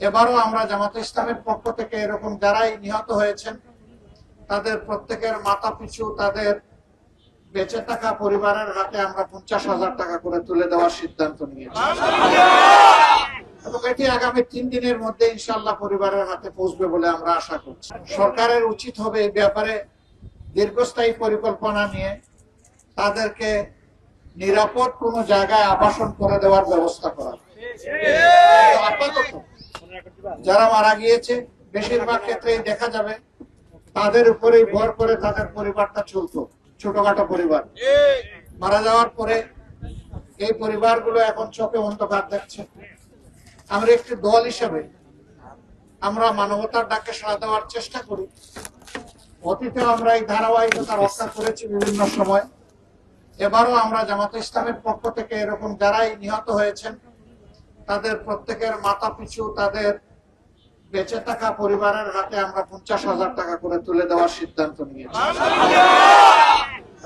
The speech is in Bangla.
এবারও আমরা জামাতে ইসলামের পক্ষ থেকে এরকম যারাই নিহত হয়েছেন তাদের প্রত্যেকের মাথা পিছু তাদের বেঁচে থাকা পরিবারের হাতে আমরা 50,000 টাকা করে তুলে দেওয়ার সিদ্ধান্ত নিয়েছি এবং এটি আগামী 3 দিনের মধ্যে ইনশাআল্লাহ পরিবারের হাতে পৌঁছবে বলে আমরা আশা করছি। সরকারের উচিত হবে এই ব্যাপারে দীর্ঘস্থায়ী পরিকল্পনা নিয়ে তাদেরকে নিরাপদ কোনো জায়গায় আবাসন করে দেওয়ার ব্যবস্থা করা। আপাতত যারা মারা গিয়েছে বেশিরভাগ ক্ষেত্রেই দেখা যাবে তাদের উপরেই ভর করে তাদের পরিবারটা চলতো, ছোটখাটো পরিবার। মারা যাওয়ার পরে এই পরিবারগুলো এখন চোখে অন্ধকার দেখছে। আমরা একটি দল হিসেবে আমরা মানবতার ডাকে সাড়া দেওয়ার চেষ্টা করি। অতীতে আমরা এই ধারাবাহিকতা রক্ষা করেছি বিভিন্ন সময়। এবারও আমরা জামাতে ইসলামের পক্ষ থেকে এরকম যারাই নিহত হয়েছেন তাদের প্রত্যেকের মাথা পিছু তাদের বেঁচে থাকা পরিবারের হাতে আমরা 50,000 টাকা করে তুলে দেওয়ার সিদ্ধান্ত নিয়েছি।